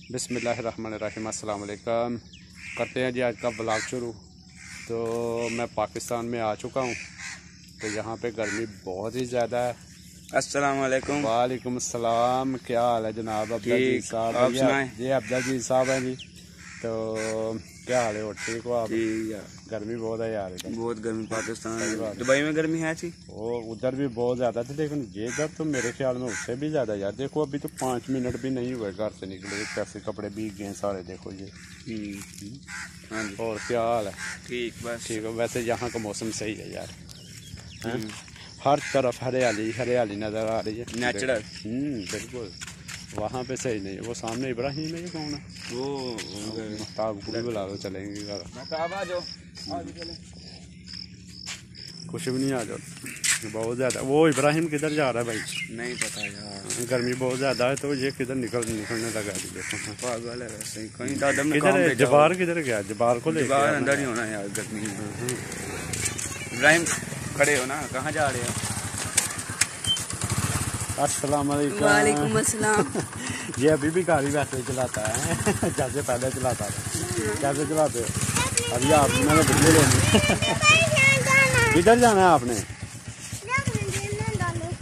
बिस्मिल्लाहिर्रहमानिर्रहीम, अस्सलाम वालेकुम। करते हैं जी आज का ब्लॉग शुरू। तो मैं पाकिस्तान में आ चुका हूँ, तो यहाँ पे गर्मी बहुत ही ज़्यादा है। अस्सलाम वालेकुम। वालेकुम अस्सलाम। क्या हाल है जनाब? अब्दुल जी साहब, आप सुनाएं। जी अब्दुल जी साहब हैं जी। तो क्या हाल है? और ठीक हो आप? गर्मी बहुत है यार, इधर बहुत गर्मी पाकिस्तान में। दुबई में गर्मी है थी, वो उधर भी बहुत ज़्यादा थी, लेकिन ये इधर तो मेरे ख्याल में उससे भी ज़्यादा यार। देखो अभी तो 5 मिनट भी नहीं हुए घर से निकले, कैसे कपड़े भीग गए सारे। देखो ये। हाँ जी। और क्या हाल है? ठीक, बस ठीक है। वैसे यहाँ का मौसम सही है यार, हर तरफ हरियाली हरियाली नज़र आ रही है, नेचुरल। बिल्कुल। वहाँ पे सही नहीं है। वो सामने इब्राहिम है, ये कौन है? वो महताब को भी बुला लो, चलेंगे घर। कुछ भी नहीं, आ जाओ। बहुत ज़्यादा। वो इब्राहिम किधर जा रहा है भाई? नहीं पता यार, गर्मी बहुत ज़्यादा है, तो ये किधर निकलने लगा है। देखो पागल है वैसे ही। कहीं दादम ने किधर है? जबार किधर गया? जबार को लेकर अंदर ही होना यार गर्मी में। इब्राहिम खड़े हो ना, कहाँ जा रहे हो? अस्सलाम वालेकुम। वालेकुम अस्सलाम। ये अभी भी गाड़ी वैसे चलाता है जैसे पहले चलाता था। कैसे चलाते हो? अभी आप मैंने वीडियो लेनी। किधर जाना है आपने?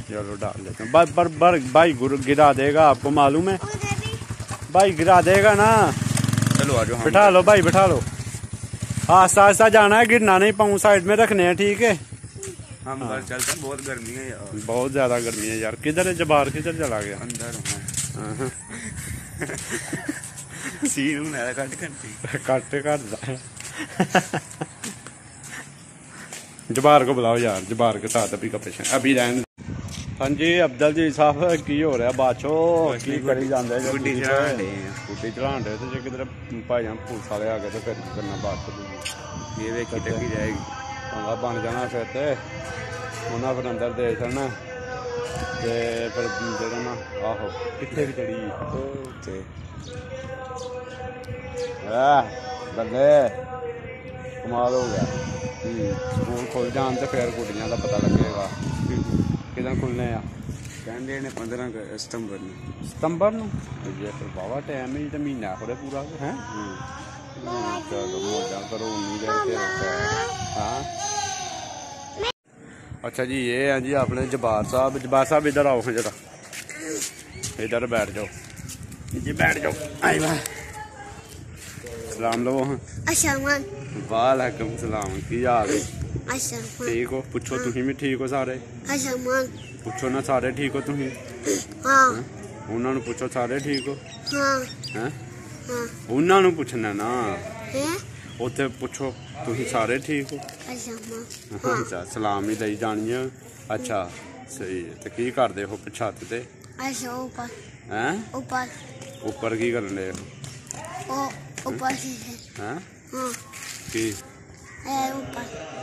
चलो डाल लेते हैं। भाई गिरा देगा, आपको मालूम है भाई, गिरा देगा ना। चलो आ जाओ, बिठा लो भाई, बिठा लो। आस्ता आस्ता जाना है, गिरना नहीं। पाँव साइड में रखने हैं, ठीक है? हम घर चलते हैं, बहुत गर्मी है यार, बहुत ज्यादा गर्मी है यार। किधर है जबार? किधर चला गया? अंदर सीन जबार को बुलाओ यार, जबार के साथ अभी कपे अभी रहने। हाँ जी अब्दुल जी साहब, की हो रहा बादशाह? की करी जाते? गुड्डी चढ़ान डे तो जो किधर भाई पुलिस वाले आ गए तो फिर करना बादशाह। ये देखी टकी जाएगी, बन जाना फिर तो उन्हें फिर अंदर दे छड़ना। फिर जो ना आहो कितने भी चढ़ी बंदे कमाल हो गया। स्कूल खुल जान तो फिर गुड्डियां का पता लगेगा किधर खुलने आ। कहते ने 15 सितंबर नूं ये फिर बाबा टाइम ही तो महीना थोड़े पूरा है। चलो मौजा करो, उम्मीद है। हाँ अच्छा जी, ये है जी अपने जबार साहब। जबार साहब इधर आओ जरा, इधर बैठ जाओ जी, बैठ जाओ। आई बाय सलाम लो। वालेकुम सलाम। की हाल है? ठीक हो? पुछो तुम भी ठीक हो सारे? पुछो ना सारे ठीक हो तुम? उन्होंने पुछो सारे ठीक हो? उन्होंने पूछना ना, उत्थे पुछो तुम सारे ठीक हो? अच्छा सलाम ही दई जानी है। अच्छा सही है। तो की करदे हो छत ते? हैं ऊपर की करने हो? हैं की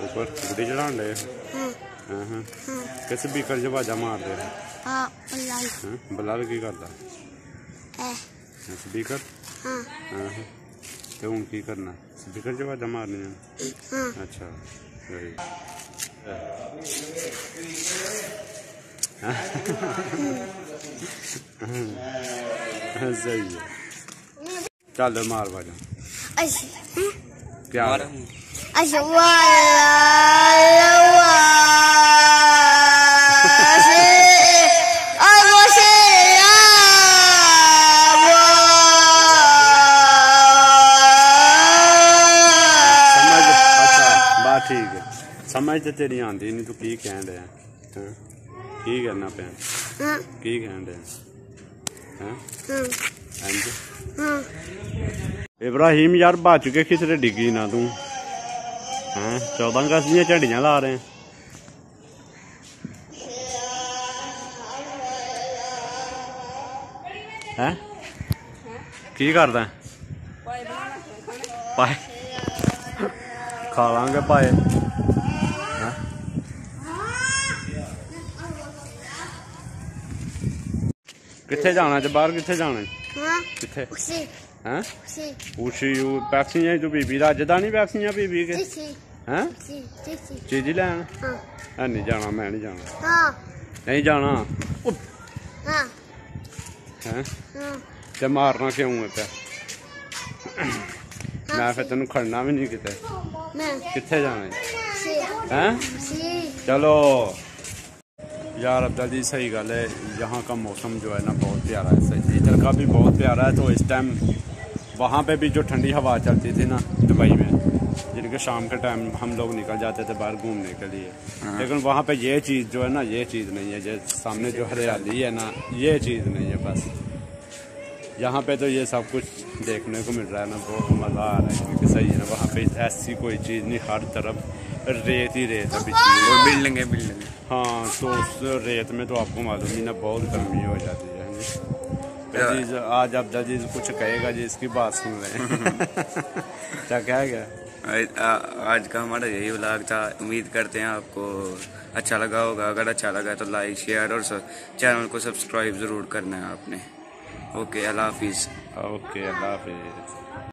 ऊपर गुड्डी चढ़ान डे हो? किस स्पीकर च आवाजा मार दे हो? बलाल की करदा स्पीकर? तो हूँ की करना? स्पीकर च आवाजा मारनी? अच्छा सही सही है। चल मार बाजा। क्या ठीक है, समझ तो तेरी आंदी नहीं। तू की कह रहा है? की करना पे? की कह रहा है? इब्राहिम यार बच के किसरे डिगी ना तू? 14 अगस्त दियां झंडियां ला रहे हैं? की करदा पाए? खा लांगे पाए। किथे जाना जबार? किथे जाना? किथे हैं? उसी पैप्सियां तू बीबी रजदा नहीं? पैप्सियां बीबी के हैं? चीजी लैन है नहीं जाना? मैं नहीं जाना, नहीं जाना। हैं ते मारना क्यों है पे? मैं फिर तेन खड़ना भी नहीं किते। किथे जाना है? चलो यार अब्दुल जी, सही गल है, यहाँ का मौसम जो है ना बहुत प्यारा है, सही, इधर का भी बहुत प्यारा है। तो इस टाइम वहाँ पे भी जो ठंडी हवा चलती थी ना दुबई में, जिनके शाम के टाइम हम लोग निकल जाते थे बाहर घूमने के लिए, लेकिन वहाँ पे ये चीज़ जो है ना, ये चीज़ नहीं है। जो सामने जो हरियाली है ना, ये चीज़ नहीं है। बस यहाँ पे तो ये सब कुछ देखने को मिल रहा है ना, बहुत मज़ा आ रहा है, क्योंकि सही है ना, वहाँ पे ऐसी कोई चीज़ नहीं, हर तरफ रेत ही रेत है, और बिल्डिंग बिल्डिंग। हाँ, तो उस रेत में तो आपको मालूम ही ना बहुत गर्मी हो जाती है। अजीज आज अब अजीज कुछ कहेगा जी, इसकी बात सुन रहे हैं। क्या कह गया? आज का हमारा यही व्लॉग था। उम्मीद करते हैं आपको अच्छा लगा होगा। अगर अच्छा लगा तो लाइक, शेयर और चैनल को सब्सक्राइब ज़रूर करना है आपने। ओके, अल्लाह हाफिज़। ओके, अल्लाह हाफिज़।